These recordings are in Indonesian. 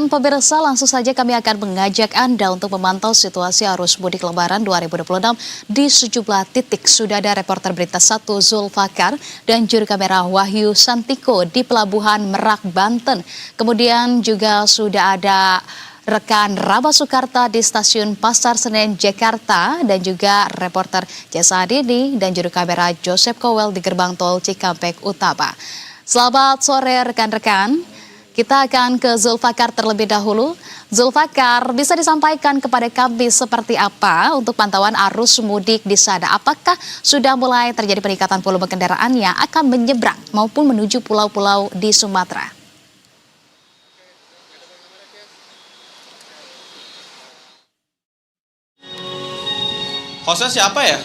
Pemirsa, langsung saja kami akan mengajak Anda untuk memantau situasi arus mudik Lebaran 2026 di sejumlah titik. Sudah ada reporter Berita 1 Zulfakar dan juru kamera Wahyu Santiko di Pelabuhan Merak, Banten. Kemudian juga sudah ada rekan Raba Sukarta di Stasiun Pasar Senen, Jakarta, dan juga reporter Jasa Adini dan juru kamera Joseph Kowel di Gerbang Tol Cikampek Utama. Selamat sore rekan-rekan. Kita akan ke Zulfakar terlebih dahulu. Zulfakar, bisa disampaikan kepada kami seperti apa untuk pantauan arus mudik di sana? Apakah sudah mulai terjadi peningkatan volume kendaraan yang akan menyeberang maupun menuju pulau-pulau di Sumatera? Hostnya siapa ya?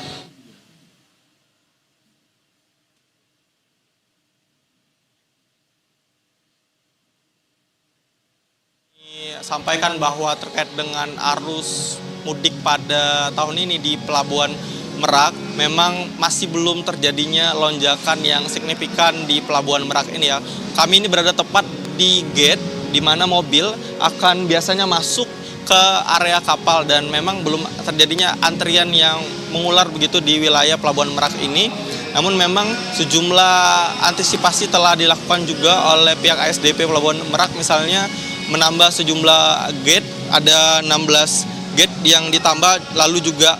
Sampaikan bahwa terkait dengan arus mudik pada tahun ini di Pelabuhan Merak, memang masih belum terjadinya lonjakan yang signifikan di Pelabuhan Merak ini ya. Kami ini berada tepat di gate di mana mobil akan biasanya masuk ke area kapal dan memang belum terjadinya antrian yang mengular begitu di wilayah Pelabuhan Merak ini. Namun memang sejumlah antisipasi telah dilakukan juga oleh pihak ASDP Pelabuhan Merak, misalnya menambah sejumlah gate, ada 16 gate yang ditambah, lalu juga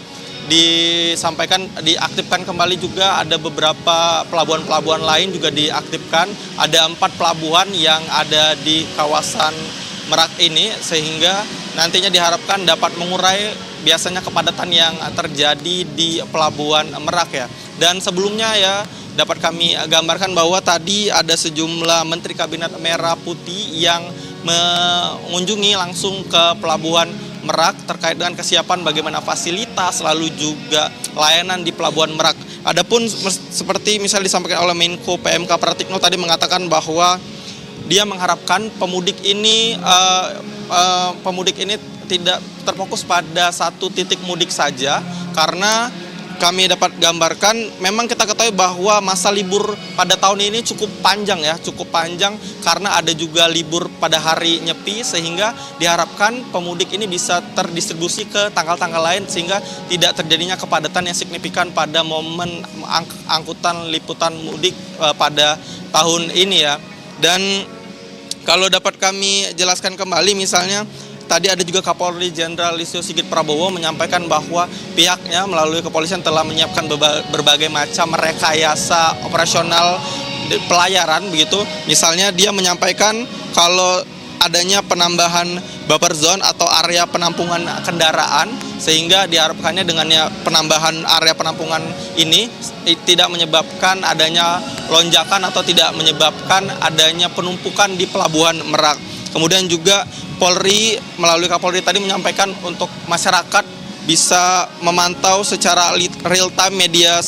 diaktifkan kembali juga ada beberapa pelabuhan-pelabuhan lain juga diaktifkan. Ada 4 pelabuhan yang ada di kawasan Merak ini, sehingga nantinya diharapkan dapat mengurai biasanya kepadatan yang terjadi di Pelabuhan Merak ya. Dan sebelumnya ya, dapat kami gambarkan bahwa tadi ada sejumlah Menteri Kabinet Merah Putih yang mengunjungi langsung ke Pelabuhan Merak terkait dengan kesiapan bagaimana fasilitas lalu juga layanan di Pelabuhan Merak. Adapun seperti misalnya disampaikan oleh Menko PMK Pratikno tadi mengatakan bahwa dia mengharapkan pemudik ini tidak terfokus pada satu titik mudik saja, karena kami dapat gambarkan memang kita ketahui bahwa masa libur pada tahun ini cukup panjang karena ada juga libur pada hari Nyepi, sehingga diharapkan pemudik ini bisa terdistribusi ke tanggal-tanggal lain sehingga tidak terjadinya kepadatan yang signifikan pada momen angkutan liputan mudik pada tahun ini ya. Dan kalau dapat kami jelaskan kembali, misalnya tadi ada juga Kapolri Jenderal Listio Sigit Prabowo menyampaikan bahwa pihaknya melalui kepolisian telah menyiapkan berbagai macam rekayasa operasional pelayaran begitu. Misalnya dia menyampaikan kalau adanya penambahan buffer zone atau area penampungan kendaraan, sehingga diharapkannya dengannya penambahan area penampungan ini tidak menyebabkan adanya lonjakan atau tidak menyebabkan adanya penumpukan di Pelabuhan Merak. Kemudian juga Polri melalui Kapolri tadi menyampaikan untuk masyarakat bisa memantau secara real time media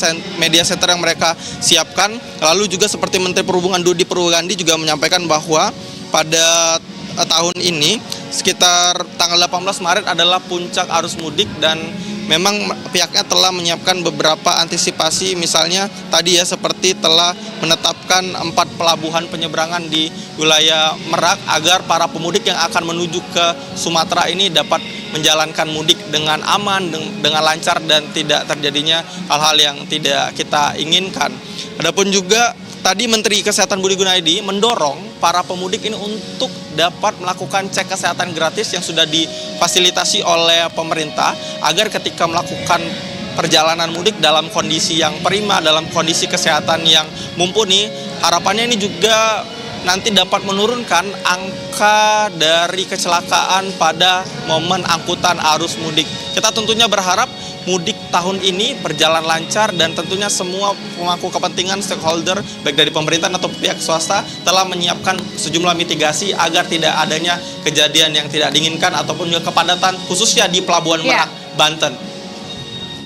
center yang mereka siapkan. Lalu juga seperti Menteri Perhubungan Dudi Purwogandi juga menyampaikan bahwa pada tahun ini sekitar tanggal 18 Maret adalah puncak arus mudik, dan memang pihaknya telah menyiapkan beberapa antisipasi, misalnya tadi ya seperti telah menetapkan 4 pelabuhan penyeberangan di wilayah Merak agar para pemudik yang akan menuju ke Sumatera ini dapat menjalankan mudik dengan aman, dengan lancar, dan tidak terjadinya hal-hal yang tidak kita inginkan. Adapun juga tadi Menteri Kesehatan Budi Gunadi mendorong para pemudik ini untuk dapat melakukan cek kesehatan gratis yang sudah difasilitasi oleh pemerintah, agar ketika melakukan perjalanan mudik dalam kondisi yang prima, dalam kondisi kesehatan yang mumpuni, harapannya ini juga nanti dapat menurunkan angka dari kecelakaan pada momen angkutan arus mudik. Kita tentunya berharap mudik tahun ini berjalan lancar, dan tentunya semua pemangku kepentingan stakeholder baik dari pemerintah atau pihak swasta telah menyiapkan sejumlah mitigasi agar tidak adanya kejadian yang tidak diinginkan ataupun juga kepadatan khususnya di Pelabuhan Merak, Banten.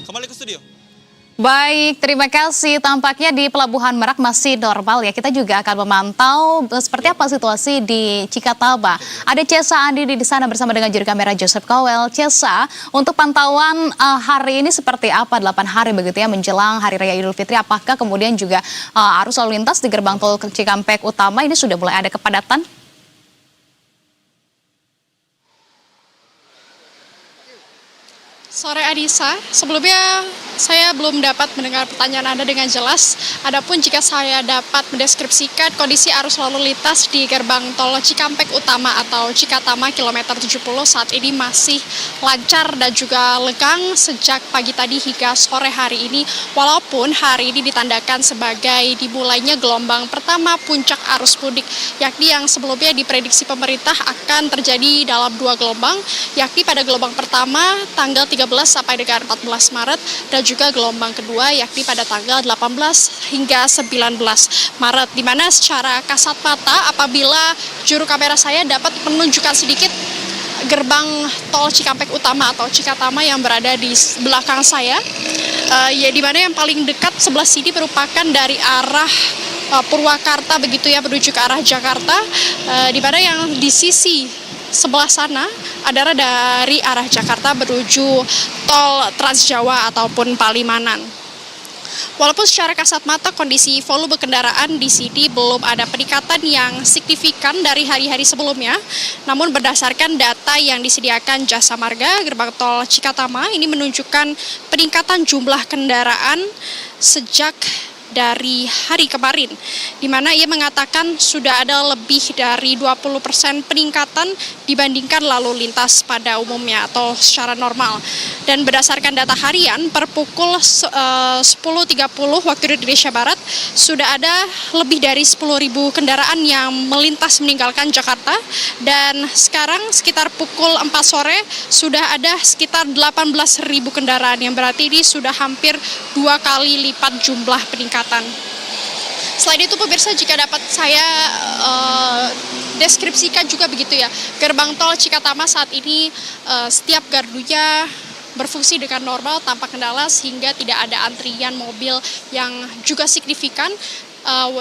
Kembali ke studio. Baik, terima kasih. Tampaknya di Pelabuhan Merak masih normal ya. Kita juga akan memantau seperti apa situasi di Cikatama. Ada Cesa Andini di sana bersama dengan juru kamera Joseph Kowel. Cesa, untuk pantauan hari ini seperti apa? 8 hari begitu ya menjelang Hari Raya Idul Fitri. Apakah kemudian juga arus lalu lintas di gerbang tol Cikampek Utama ini sudah mulai ada kepadatan? Sore Adisa, sebelumnya saya belum dapat mendengar pertanyaan Anda dengan jelas. Adapun jika saya dapat mendeskripsikan kondisi arus lalu lintas di gerbang tol Cikampek Utama atau Cikatama kilometer 70 saat ini masih lancar dan juga lengang sejak pagi tadi hingga sore hari ini. Walaupun hari ini ditandakan sebagai dimulainya gelombang pertama puncak arus mudik, yakni yang sebelumnya diprediksi pemerintah akan terjadi dalam 2 gelombang, yakni pada gelombang pertama tanggal 13 sampai dengan 14 Maret dan juga gelombang kedua yakni pada tanggal 18 hingga 19 Maret, di mana secara kasat mata apabila juru kamera saya dapat menunjukkan sedikit gerbang tol Cikampek Utama atau Cikatama yang berada di belakang saya, ya di mana yang paling dekat sebelah sini merupakan dari arah Purwakarta begitu ya menuju ke arah Jakarta, di mana yang di sisi sebelah sana adalah dari arah Jakarta menuju tol Trans Jawa ataupun Palimanan. Walaupun secara kasat mata kondisi volume kendaraan di sini belum ada peningkatan yang signifikan dari hari-hari sebelumnya, namun berdasarkan data yang disediakan Jasa Marga gerbang tol Cikatama ini menunjukkan peningkatan jumlah kendaraan sejak dari hari kemarin, di mana ia mengatakan sudah ada lebih dari 20% peningkatan dibandingkan lalu lintas pada umumnya atau secara normal. Dan berdasarkan data harian per pukul 10.30 waktu Indonesia Barat sudah ada lebih dari 10.000 kendaraan yang melintas meninggalkan Jakarta, dan sekarang sekitar pukul 4 sore sudah ada sekitar 18.000 kendaraan, yang berarti ini sudah hampir 2 kali lipat jumlah peningkatan. Selain itu pemirsa, jika dapat saya deskripsikan juga begitu ya, gerbang tol Cikatama saat ini setiap gardunya berfungsi dengan normal tanpa kendala sehingga tidak ada antrian mobil yang juga signifikan,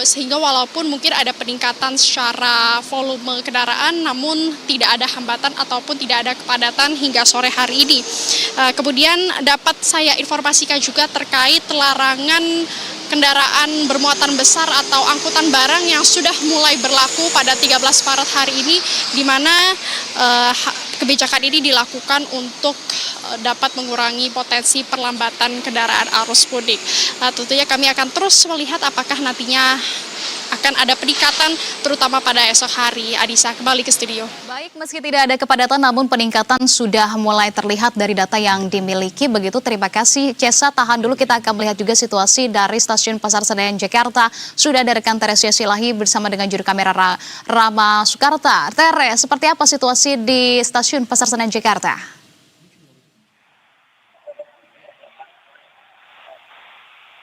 sehingga walaupun mungkin ada peningkatan secara volume kendaraan namun tidak ada hambatan ataupun tidak ada kepadatan hingga sore hari ini. Kemudian dapat saya informasikan juga terkait larangan kendaraan bermuatan besar atau angkutan barang yang sudah mulai berlaku pada 13 Maret hari ini, di mana kebijakan ini dilakukan untuk dapat mengurangi potensi perlambatan kendaraan arus mudik. Tentunya kami akan terus melihat apakah nantinya akan ada peningkatan terutama pada esok hari. Adisa, kembali ke studio. Baik, meski tidak ada kepadatan namun peningkatan sudah mulai terlihat dari data yang dimiliki. Begitu, terima kasih Cesa. Tahan dulu, kita akan melihat juga situasi dari stasiun Pasar Senen Jakarta. Sudah ada rekan Teresia Silahi bersama dengan juru kamera Rama Sukarta. Tere, seperti apa situasi di stasiun Pasar Senen Jakarta?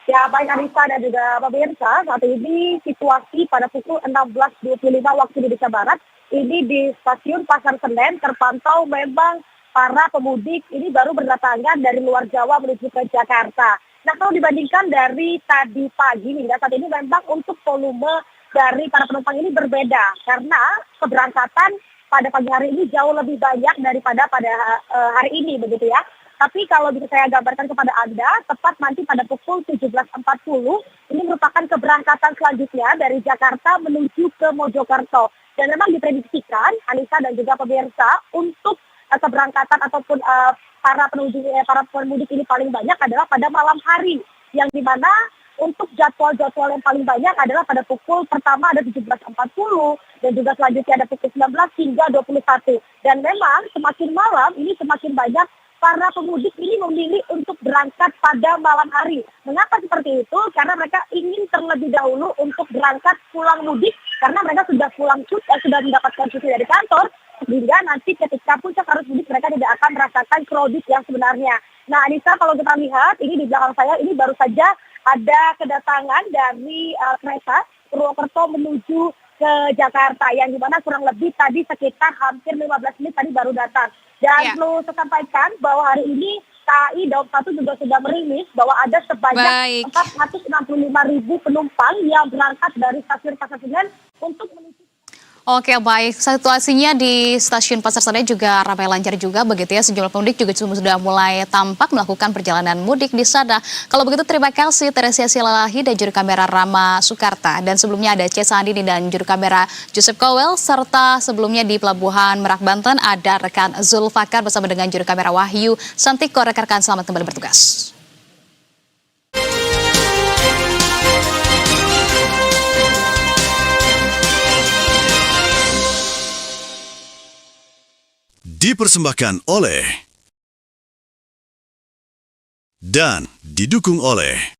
Ya, baik Anissa dan juga pemirsa, saat ini situasi pada pukul 16.25 waktu Indonesia Barat, ini di stasiun Pasar Senen terpantau memang para pemudik ini baru berdatangan dari luar Jawa menuju ke Jakarta. Nah, kalau dibandingkan dari tadi pagi hingga saat ini memang untuk volume dari para penumpang ini berbeda, karena keberangkatan pada pagi hari ini jauh lebih banyak daripada pada hari ini, begitu ya. Tapi kalau bisa saya gambarkan kepada Anda, tepat nanti pada pukul 17.40, ini merupakan keberangkatan selanjutnya dari Jakarta menuju ke Mojokerto. Dan memang diprediksikan, Anissa dan juga pemirsa, untuk keberangkatan ataupun para pemudik ini paling banyak adalah pada malam hari. Yang dimana untuk jadwal-jadwal yang paling banyak adalah pada pukul pertama ada 17.40, dan juga selanjutnya ada pukul 19 hingga 21. Dan memang semakin malam ini semakin banyak para pemudik ini memilih untuk berangkat pada malam hari. Mengapa seperti itu? Karena mereka ingin terlebih dahulu untuk berangkat pulang mudik, karena mereka sudah pulang cuti, sudah mendapatkan cuti dari kantor, sehingga nanti ketika puncak arus mudik mereka tidak akan merasakan kredit yang sebenarnya. Nah, Anissa, kalau kita lihat ini di belakang saya ini baru saja ada kedatangan dari kereta Purwokerto menuju ke Jakarta, yang dimana kurang lebih tadi sekitar hampir 15 menit tadi baru datang. Dan perlu saya sampaikan bahwa hari ini KAI Daob 1 juga sudah merilis bahwa ada sebanyak 465.000 penumpang yang berangkat dari stasiun Pasar Senen untuk menuju. Oke, baik. Situasinya di stasiun Pasar Senen juga ramai lancar juga begitu ya. Sejumlah pemudik juga sudah mulai tampak melakukan perjalanan mudik di sana. Kalau begitu terima kasih Teresia Silalahi dan juru kamera Rama Sukarta. Dan sebelumnya ada C. Sandini dan juru kamera Joseph Kowel. Serta sebelumnya di Pelabuhan Merak, Banten ada rekan Zulfakar bersama dengan juru kamera Wahyu Santiko. Rekan-rekan selamat kembali bertugas. Dipersembahkan oleh dan didukung oleh